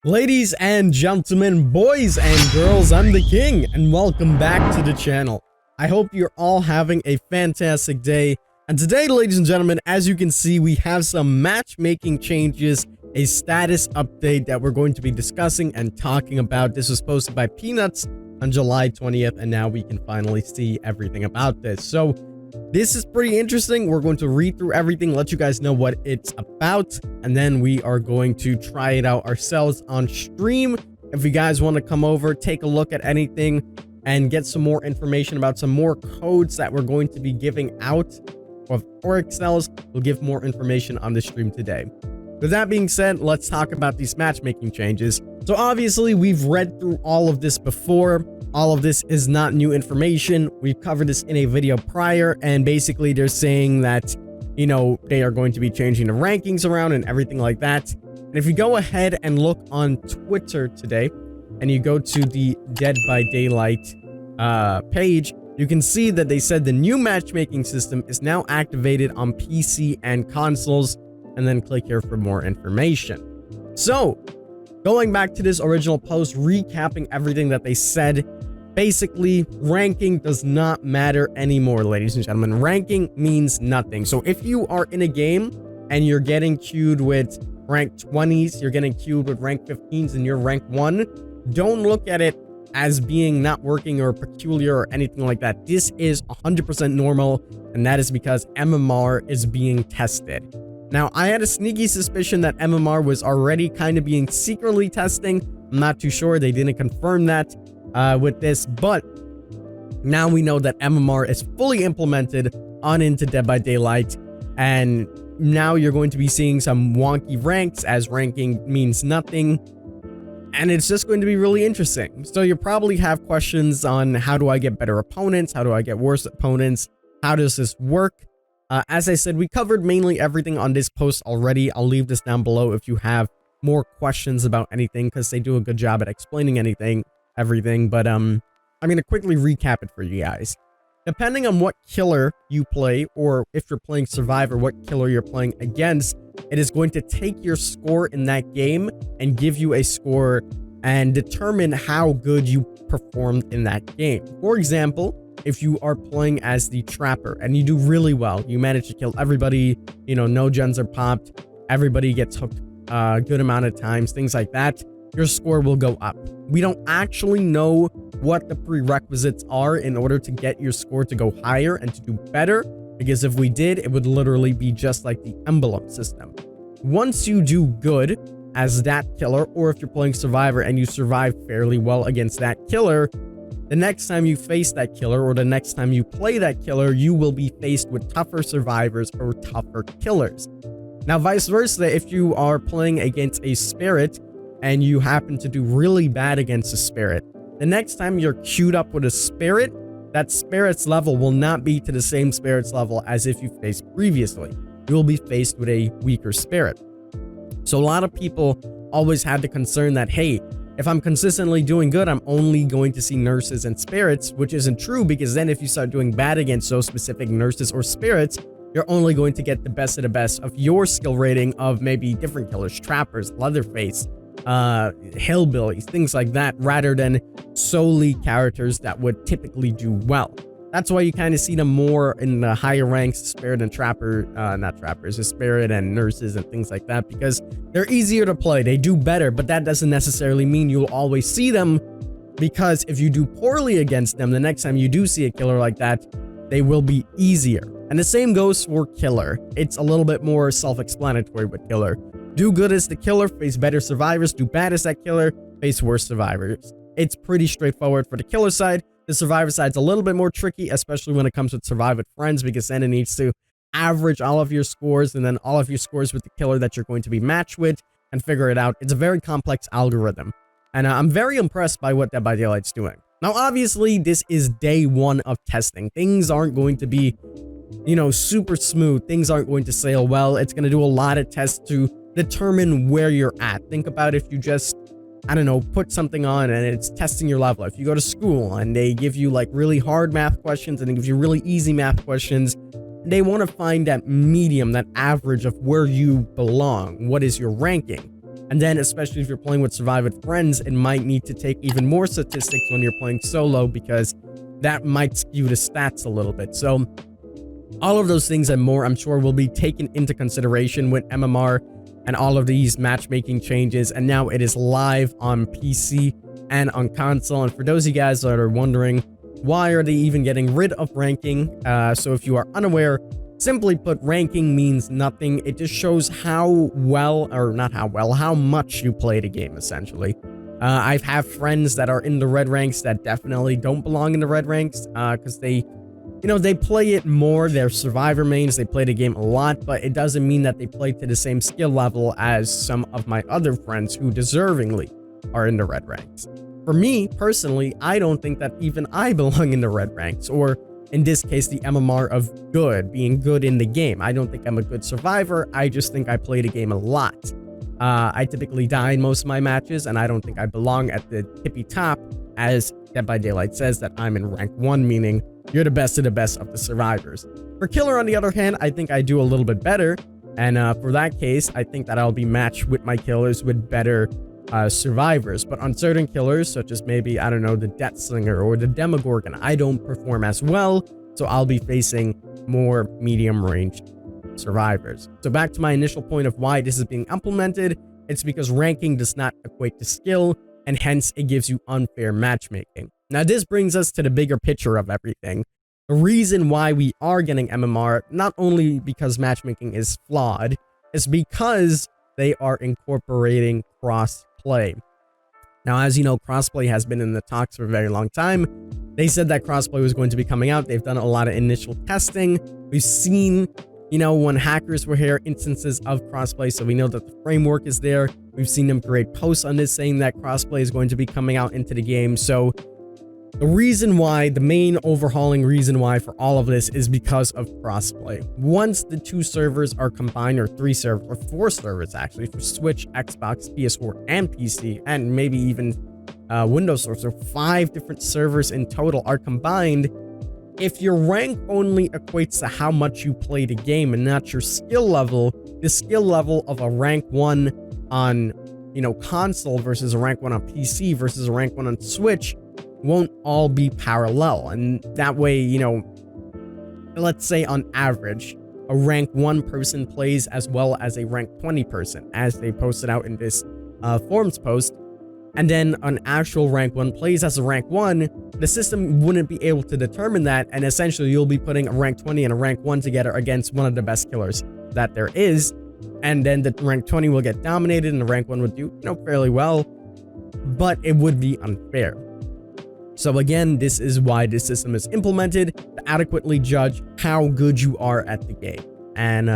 Ladies and gentlemen, boys and girls, I'm the king, and welcome back to the channel. I hope you're all having a fantastic day. And today, ladies and gentlemen, as you can see, we have some matchmaking changes, a status update that we're going to be discussing and talking about. This was posted by Peanuts on July 20th, and now we can finally see everything about this. So this is pretty interesting. We're going to read through everything, let you guys know what it's about, and then we are going to try it out ourselves on stream. If you guys want to come over, take a look at anything, and get some more information about some more codes that we're going to be giving out of Auric cells, we'll give more information on the stream today. With that being said, let's talk about these matchmaking changes. So obviously, we've read through all of this before. All of this is not new information. We've covered this in a video prior, and basically they're saying that, you know, they are going to be changing the rankings around and everything like that. And if you go ahead and look on Twitter today, and you go to the Dead by Daylight page, you can see that they said the new matchmaking system is now activated on PC and consoles, and then click here for more information. So, going back to this original post, recapping everything that they said, basically, ranking does not matter anymore, ladies and gentlemen. Ranking means nothing. So if you are in a game and you're getting queued with rank 20s, you're getting queued with rank 15s, and you're rank 1, don't look at it as being not working or peculiar or anything like that. This is 100% normal, and that is because MMR is being tested. Now, I had a sneaky suspicion that MMR was already kind of being secretly testing. I'm not too sure. They didn't confirm that with this, but now we know that MMR is fully implemented on into Dead by Daylight, and now you're going to be seeing some wonky ranks as ranking means nothing, and it's just going to be really interesting. So you probably have questions on how do I get better opponents? How do I get worse opponents? How does this work? As I said, we covered mainly everything on this post already. I'll leave this down below if you have more questions about anything, because they do a good job at explaining everything. But I'm going to quickly recap it for you guys. Depending on what killer you play, or if you're playing Survivor, what killer you're playing against, it is going to take your score in that game and give you a score and determine how good you performed in that game. For example, if you are playing as the Trapper and you do really well, you manage to kill everybody, you know, no gens are popped, everybody gets hooked a good amount of times, things like that, your score will go up. We don't actually know what the prerequisites are in order to get your score to go higher and to do better, because if we did, it would literally be just like the emblem system. Once you do good as that killer, or if you're playing Survivor and you survive fairly well against that killer, the next time you face that killer, or the next time you play that killer, you will be faced with tougher survivors or tougher killers. Now, vice versa, if you are playing against a spirit and you happen to do really bad against a spirit, the next time you're queued up with a spirit, that spirit's level will not be to the same spirit's level as if you faced previously. You will be faced with a weaker spirit. So a lot of people always had the concern that, hey, if I'm consistently doing good, I'm only going to see nurses and spirits, which isn't true, because then if you start doing bad against those specific nurses or spirits, you're only going to get the best of the best of your skill rating of maybe different killers, trappers, Leatherface, hillbillies, things like that, rather than solely characters that would typically do well. That's why you kind of see them more in the higher ranks, spirit and trapper, not trappers, the spirit and nurses and things like that, because they're easier to play. They do better, but that doesn't necessarily mean you'll always see them, because if you do poorly against them, the next time you do see a killer like that, they will be easier. And the same goes for killer. It's a little bit more self-explanatory with killer. Do good as the killer, face better survivors. Do bad as that killer, face worse survivors. It's pretty straightforward for the killer side. The survivor side's a little bit more tricky, especially when it comes to survive with friends, because then it needs to average all of your scores and then all of your scores with the killer that you're going to be matched with and figure it out. It's a very complex algorithm, and I'm very impressed by what Dead by Daylight's doing. Now, obviously, this is day one of testing. Things aren't going to be, you know, super smooth. Things aren't going to sail well. It's going to do a lot of tests to determine where you're at. Think about if you just, I don't know, put something on and it's testing your level. If you go to school and they give you like really hard math questions and they give you really easy math questions, they want to find that medium, that average of where you belong. What is your ranking? And then, especially if you're playing with Survive with friends, it might need to take even more statistics when you're playing solo, because that might skew the stats a little bit. So all of those things and more, I'm sure, will be taken into consideration with MMR and all of these matchmaking changes. And now it is live on PC and on console. And for those of you guys that are wondering, why are they even getting rid of ranking? So if you are unaware, simply put, ranking means nothing. It just shows how well, or not how well, how much you play the game, essentially. I've had friends that are in the red ranks that definitely don't belong in the red ranks, because they, you know, they play it more. They're survivor mains, they play the game a lot, but it doesn't mean that they play to the same skill level as some of my other friends who deservingly are in the red ranks. For me, personally, I don't think that even I belong in the red ranks, or in this case, the MMR of good, being good in the game. I don't think I'm a good survivor. I just think I play the game a lot. I typically die in most of my matches, and I don't think I belong at the tippy top, as Dead by Daylight says that I'm in rank 1, meaning you're the best of the survivors. For killer, on the other hand, I think I do a little bit better, and for that case, I think that I'll be matched with my killers with better survivors. But on certain killers, such as maybe, I don't know, the Death Slinger or the Demogorgon, I don't perform as well, so I'll be facing more medium-ranged survivors. So back to my initial point of why this is being implemented, it's because ranking does not equate to skill, and hence it gives you unfair matchmaking. Now this brings us to the bigger picture of everything. The reason why we are getting MMR, not only because matchmaking is flawed, is because they are incorporating cross-play. Now, as you know, crossplay has been in the talks for a very long time. They said that crossplay was going to be coming out. They've done a lot of initial testing. We've seen, you know, when hackers were here, instances of crossplay, so we know that the framework is there. We've seen them create posts on this saying that crossplay is going to be coming out into the game. So the reason why, the main overhauling reason why for all of this is because of crossplay. Once the 2 servers are combined, or 3 servers, or 4 servers actually, for Switch, Xbox, PS4, and PC, and maybe even Windows servers, so 5 different servers in total are combined. If your rank only equates to how much you play the game and not your skill level, the skill level of a rank 1 on, you know, console versus a rank 1 on PC versus a rank 1 on Switch won't all be parallel. And that way, you know, let's say on average, a rank 1 person plays as well as a rank 20 person, as they posted out in this forums post. And then an actual rank 1 plays as a rank 1, the system wouldn't be able to determine that, and essentially you'll be putting a rank 20 and a rank 1 together against one of the best killers that there is, and then the rank 20 will get dominated and the rank 1 would do, you know, fairly well, but it would be unfair. So again, this is why this system is implemented, to adequately judge how good you are at the game. And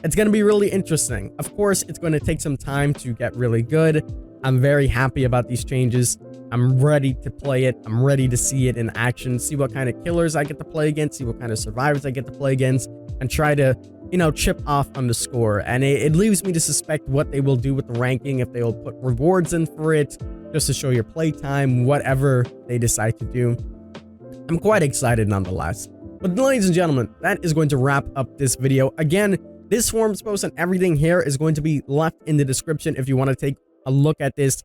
it's going to be really interesting. Of course, it's going to take some time to get really good. I'm very happy about these changes. I'm ready to play it. I'm ready to see it in action, see what kind of killers I get to play against, see what kind of survivors I get to play against, and try to, you know, chip off on the score. And it leaves me to suspect what they will do with the ranking, if they will put rewards in for it, just to show your playtime, whatever they decide to do. I'm quite excited nonetheless. But ladies and gentlemen, that is going to wrap up this video. Again, this forums post and everything here is going to be left in the description if you want to take a look at this.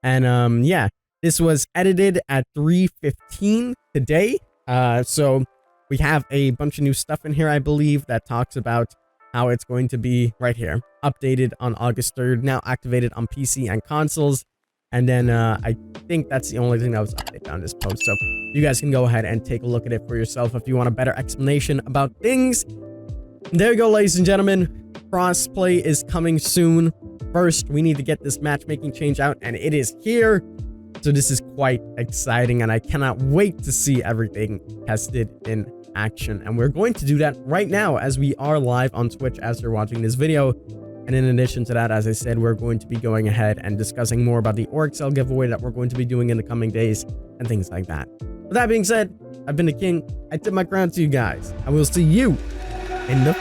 And yeah, this was edited at 3:15 today. So we have a bunch of new stuff in here, I believe, that talks about how it's going to be right here, updated on August 3rd, now activated on PC and consoles. And then I think that's the only thing that was updated on this post. So you guys can go ahead and take a look at it for yourself if you want a better explanation about things. There you go, ladies and gentlemen. Crossplay is coming soon. First, we need to get this matchmaking change out, and it is here. So this is quite exciting, and I cannot wait to see everything tested in action. And we're going to do that right now as we are live on Twitch as you're watching this video. And in addition to that, as I said, we're going to be going ahead and discussing more about the Orexcel giveaway that we're going to be doing in the coming days and things like that. With that being said, I've been the King. I tip my crown to you guys. I will see you in the...